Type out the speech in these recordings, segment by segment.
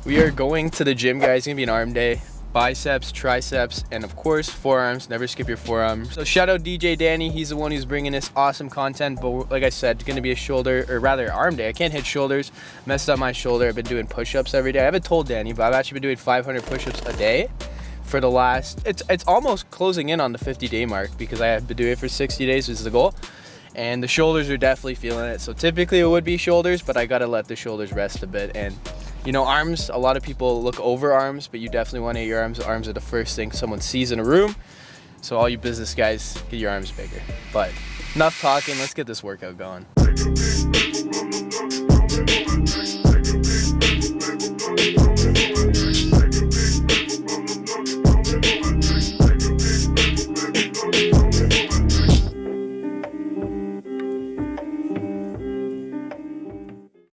We are going to the gym, guys. It's gonna be an arm day. Biceps, triceps, and of course forearms. Never skip your forearms. So shout out DJ Danny. He's the one who's bringing this awesome content. But like I said, it's gonna be a shoulder, or rather arm day. I can't hit shoulders. Messed up my shoulder. I've been doing push-ups every day. I haven't told Danny, but I've actually been doing 500 push-ups a day for the last, it's almost closing in on the 50-day mark, because I have been doing it for 60 days, which is the goal. And the shoulders are definitely feeling it. So typically it would be shoulders, but I gotta let the shoulders rest a bit. And you know, arms, a lot of people look over arms, but you definitely want to hit your arms. Arms are the first thing someone sees in a room. So all you business guys, get your arms bigger. But enough talking, let's get this workout going.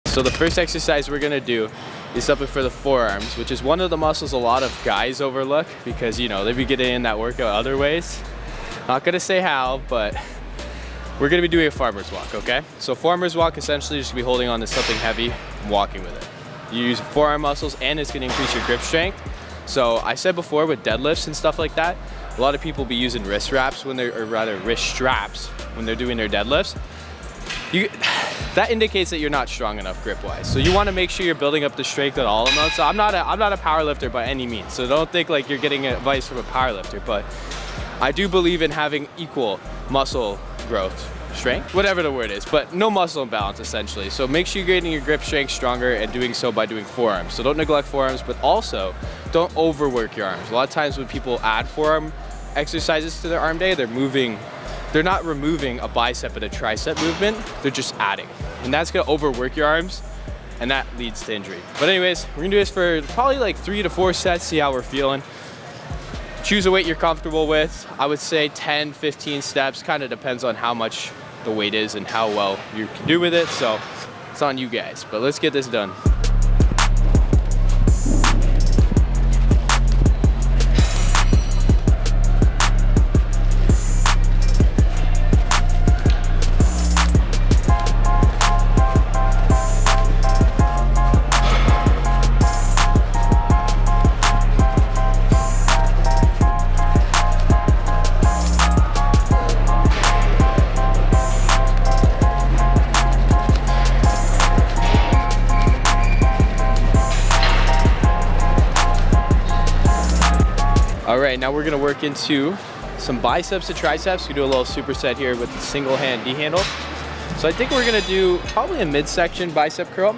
So the first exercise we're gonna do is something for the forearms, which is one of the muscles a lot of guys overlook because, you know, they be getting in that workout other ways. Not gonna say how, but we're gonna be doing a farmer's walk, okay? So farmer's walk, essentially just be holding on to something heavy and walking with it. You use forearm muscles and it's gonna increase your grip strength. So I said before with deadlifts and stuff like that, a lot of people be using wrist wraps when they're, or rather wrist straps when they're doing their deadlifts. That indicates that you're not strong enough grip-wise. So you want to make sure you're building up the strength at all amounts. So I'm not a power lifter by any means. So don't think like you're getting advice from a power lifter, but I do believe in having equal muscle growth, strength, whatever the word is, but no muscle imbalance essentially. So make sure you're getting your grip strength stronger and doing so by doing forearms. So don't neglect forearms, but also don't overwork your arms. A lot of times when people add forearm exercises to their arm day, they're not removing a bicep and a tricep movement, they're just adding. And that's gonna overwork your arms, and that leads to injury. But anyways, we're gonna do this for probably like 3 to 4 sets, see how we're feeling. Choose a weight you're comfortable with. I would say 10, 15 steps, kind of depends on how much the weight is and how well you can do with it. So it's on you guys, but let's get this done. All right, now we're gonna work into some biceps to triceps. We do a little superset here with the single hand D handle. So I think we're gonna do probably a midsection bicep curl.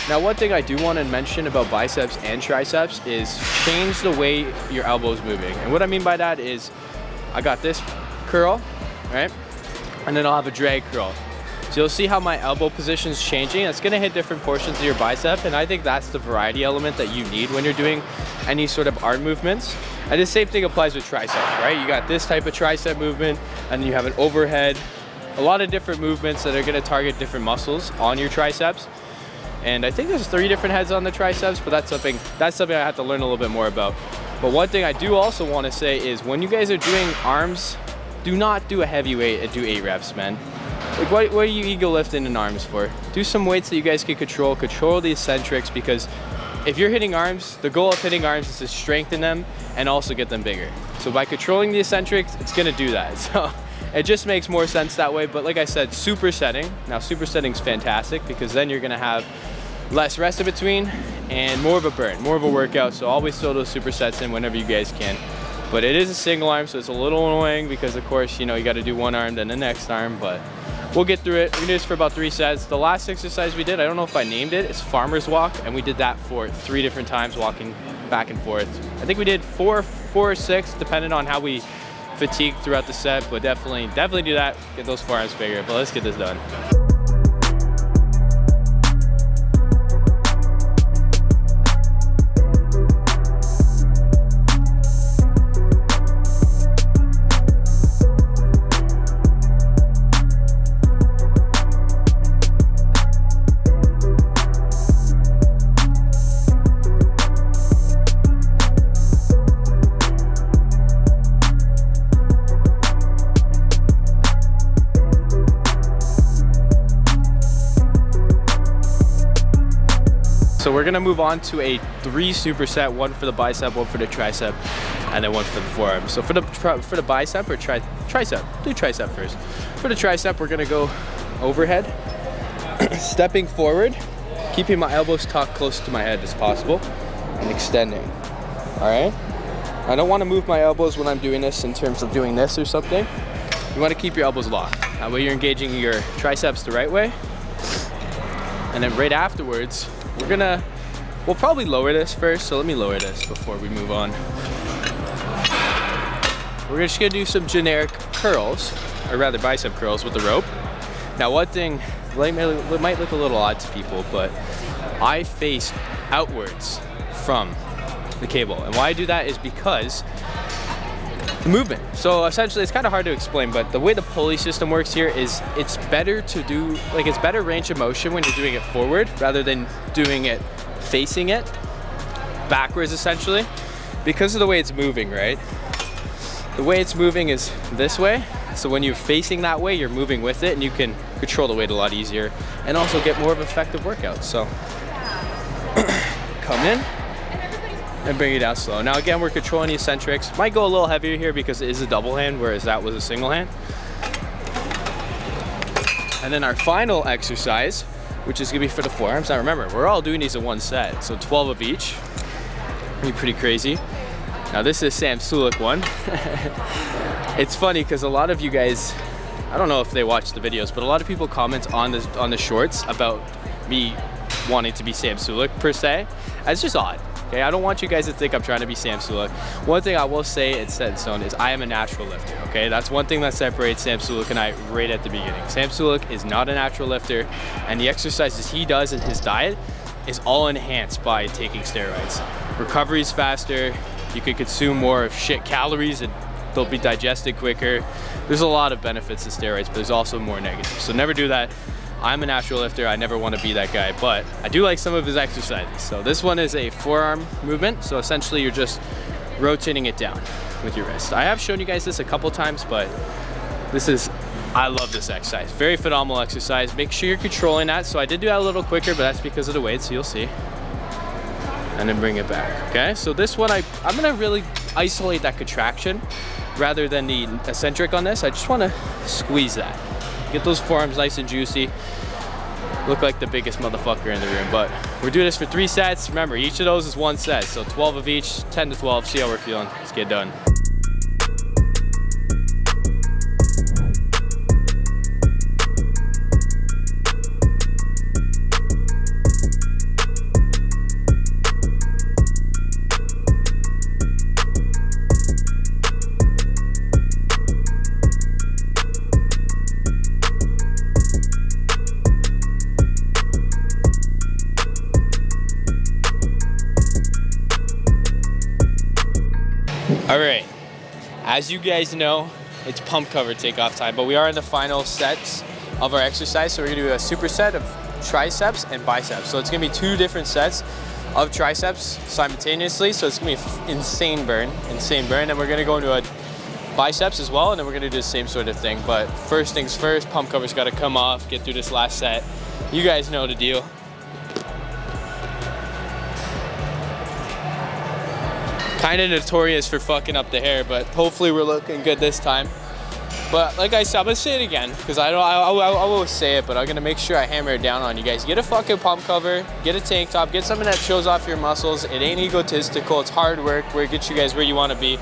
Now, one thing I do want to mention about biceps and triceps is change the way your elbow's moving. And what I mean by that is I got this curl, right? And then I'll have a drag curl. So you'll see how my elbow position is changing. It's gonna hit different portions of your bicep, and I think that's the variety element that you need when you're doing any sort of arm movements. And the same thing applies with triceps, right? You got this type of tricep movement, and then you have an overhead, a lot of different movements that are gonna target different muscles on your triceps. And I think there's 3 different heads on the triceps, but that's something I have to learn a little bit more about. But one thing I do also wanna say is when you guys are doing arms, do not do a heavy weight and do 8 reps, man. Like what are you ego lifting in arms for? Do some weights that you guys can control the eccentrics, because if you're hitting arms, the goal of hitting arms is to strengthen them and also get them bigger. So by controlling the eccentrics, it's gonna do that. So it just makes more sense that way. But like I said, supersetting. Now supersetting is fantastic because then you're gonna have less rest in between and more of a burn, more of a workout. So always throw those supersets in whenever you guys can. But it is a single arm, so it's a little annoying because of course, you know, you gotta do one arm, then the next arm, but we'll get through it. We're gonna do this for about 3 sets. The last exercise we did, I don't know if I named it, it's farmer's walk, and we did that for 3 different times, walking back and forth. I think we did 4 or 6, depending on how we fatigued throughout the set, but definitely do that, get those forearms bigger. But let's get this done. gonna move on to a 3 superset, 1 for the bicep, 1 for the tricep, and then 1 for the forearm. So for the bicep or tricep, do tricep first. For the tricep, we're gonna go overhead, stepping forward, keeping my elbows tucked close to my head as possible, and extending, all right? I don't wanna move my elbows when I'm doing this in terms of doing this or something. You wanna keep your elbows locked. That way you're engaging your triceps the right way. And then right afterwards, we'll probably lower this first, so let me lower this before we move on. We're just gonna do some generic curls, or rather bicep curls with the rope. Now one thing, it might look a little odd to people, but I face outwards from the cable. And why I do that is because the movement. So essentially it's kind of hard to explain, but the way the pulley system works here is it's better to do, like it's better range of motion when you're doing it forward rather than doing it facing it backwards essentially, because of the way it's moving, right? The way it's moving is this way. So when you're facing that way, you're moving with it and you can control the weight a lot easier and also get more of effective workouts. So come in and bring it down slow. Now again, we're controlling the eccentrics. Might go a little heavier here because it is a double hand, whereas that was a single hand. And then our final exercise, which is gonna be for the forearms. Now remember, we're all doing these in 1 set, so 12 of each. Be pretty crazy. Now this is Sam Sulek one. It's funny because a lot of you guys, I don't know if they watch the videos, but a lot of people comment on the shorts about me wanting to be Sam Sulek per se. It's just odd. Okay, I don't want you guys to think I'm trying to be Sam Sulek. One thing I will say, it's set in stone, is I am a natural lifter, okay? That's one thing that separates Sam Sulek and I right at the beginning. Sam Sulek is not a natural lifter, and the exercises he does in his diet is all enhanced by taking steroids. Recovery's faster, you can consume more shit calories and they'll be digested quicker. There's a lot of benefits to steroids, but there's also more negatives. So never do that. I'm a natural lifter, I never want to be that guy, but I do like some of his exercises. So this one is a forearm movement, so essentially you're just rotating it down with your wrist. I have shown you guys this a couple times, but I love this exercise. Very phenomenal exercise. Make sure you're controlling that. So I did do that a little quicker, but that's because of the weight, so you'll see. And then bring it back, okay? So this one, I'm gonna really isolate that contraction rather than the eccentric on this. I just wanna squeeze that. Get those forearms nice and juicy. Look like the biggest motherfucker in the room, but we're doing this for 3 sets. Remember, each of those is 1 set, so 12 of each, 10 to 12, see how we're feeling. Let's get done. All right, as you guys know, it's pump cover takeoff time, but we are in the final sets of our exercise. So we're gonna do a superset of triceps and biceps. So it's gonna be 2 different sets of triceps simultaneously. So it's gonna be insane burn. And we're gonna go into a biceps as well, and then we're gonna do the same sort of thing. But first things first, pump cover's gotta come off, get through this last set. You guys know the deal. Kind of notorious for fucking up the hair, but hopefully we're looking good this time. But like I said, I'm gonna say it again because I always say it, but I'm gonna make sure I hammer it down on you guys. Get a fucking pump cover, get a tank top, get something that shows off your muscles. It ain't egotistical, it's hard work where it gets you guys where you want to be.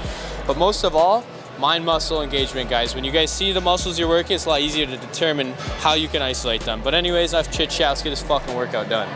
But most of all, mind muscle engagement, guys. When you guys see the muscles you're working, it's a lot easier to determine how you can isolate them. But anyways, I've chit chat. Let's get this fucking workout done.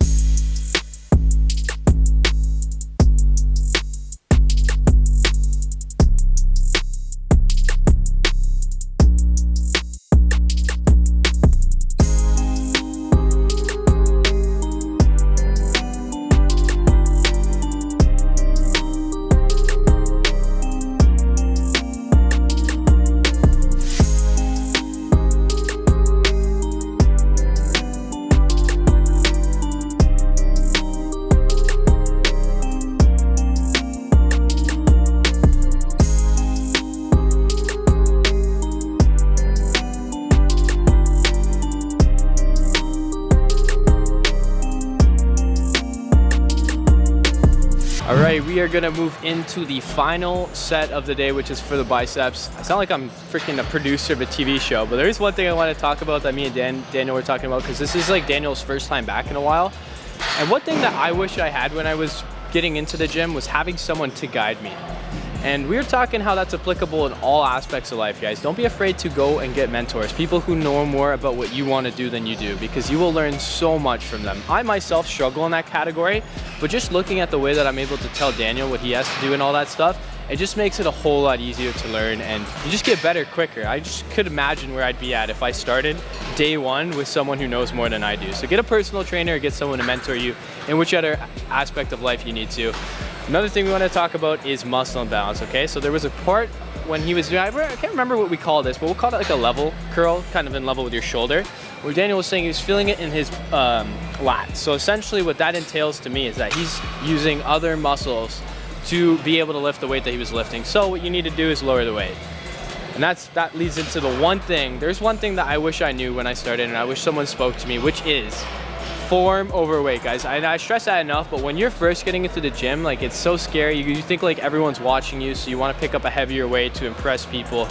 All right, we are gonna move into the final set of the day, which is for the biceps. I sound like I'm freaking a producer of a TV show, but there is one thing I want to talk about that me and Daniel were talking about, because this is like Daniel's first time back in a while. And one thing that I wish I had when I was getting into the gym was having someone to guide me. And we were talking how that's applicable in all aspects of life, guys. Don't be afraid to go and get mentors, people who know more about what you want to do than you do, because you will learn so much from them. I myself struggle in that category, but just looking at the way that I'm able to tell Daniel what he has to do and all that stuff, it just makes it a whole lot easier to learn, and you just get better quicker. I just could imagine where I'd be at if I started day one with someone who knows more than I do. So get a personal trainer or get someone to mentor you in whichever aspect of life you need to. Another thing we want to talk about is muscle imbalance, okay? So there was a part when he was doing, I can't remember what we call this, but we'll call it like a level curl, kind of in level with your shoulder, where Daniel was saying he was feeling it in his lats. So essentially what that entails to me is that he's using other muscles to be able to lift the weight that he was lifting. So what you need to do is lower the weight. And that leads into the one thing. There's one thing that I wish I knew when I started, and I wish someone spoke to me, which is form over weight, guys. I stress that enough, but when you're first getting into the gym, like, it's so scary. You think like everyone's watching you, so you want to pick up a heavier weight to impress people.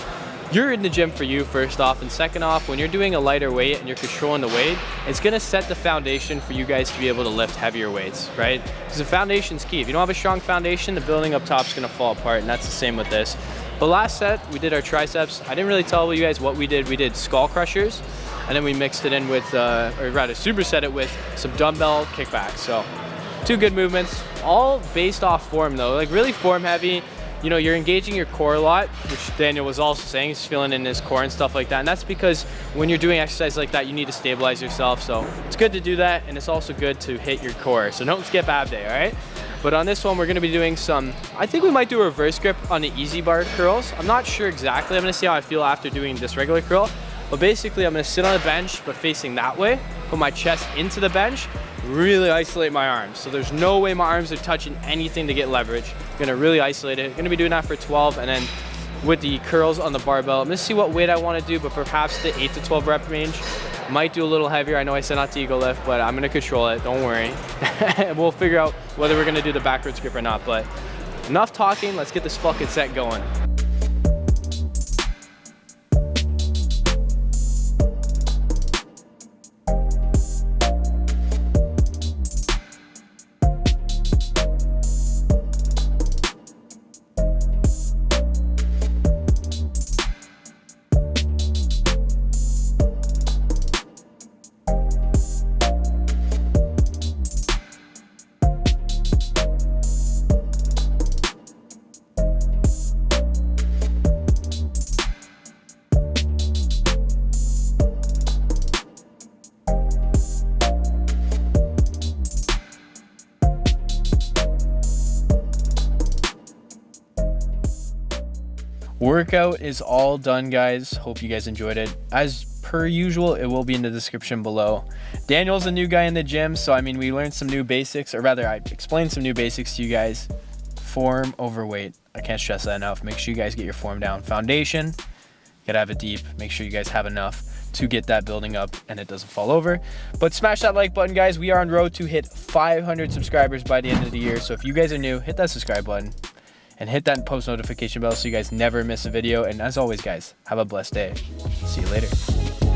You're in the gym for you, first off, and second off, when you're doing a lighter weight and you're controlling the weight, it's gonna set the foundation for you guys to be able to lift heavier weights, right? Because the foundation's key. If you don't have a strong foundation, the building up top's gonna fall apart, and that's the same with this. But last set, we did our triceps. I didn't really tell you guys what we did. We did skull crushers, and then we mixed it in with, or rather superset it with some dumbbell kickbacks. So 2 good movements, all based off form though, like really form heavy. You know, you're engaging your core a lot, which Daniel was also saying, he's feeling in his core and stuff like that. And that's because when you're doing exercise like that, you need to stabilize yourself. So it's good to do that, and it's also good to hit your core. So don't skip ab day, all right? But on this one, we're gonna be doing some, I think we might do a reverse grip on the easy bar curls. I'm not sure exactly. I'm gonna see how I feel after doing this regular curl. But basically, I'm gonna sit on the bench, but facing that way, put my chest into the bench, really isolate my arms. So there's no way my arms are touching anything to get leverage. I'm gonna really isolate it. I'm gonna be doing that for 12, and then with the curls on the barbell, I'm gonna see what weight I wanna do, but perhaps the 8 to 12 rep range. Might do a little heavier. I know I said not to ego lift, but I'm gonna control it, don't worry. We'll figure out whether we're gonna do the backwards grip or not, but enough talking, let's get this fucking set going. Workout is all done, guys. Hope you guys enjoyed it. As per usual, it will be in the description below. Daniel's a new guy in the gym, so I mean, we learned some new basics, or rather I explained some new basics to you guys. Form over weight. I can't stress that enough. Make sure you guys get your form down. Foundation, you gotta have it deep. Make sure you guys have enough to get that building up and it doesn't fall over. But smash that like button, guys. We are on road to hit 500 subscribers by the end of the year. So if you guys are new, hit that subscribe button and hit that post notification bell so you guys never miss a video. And as always, guys, have a blessed day. See you later.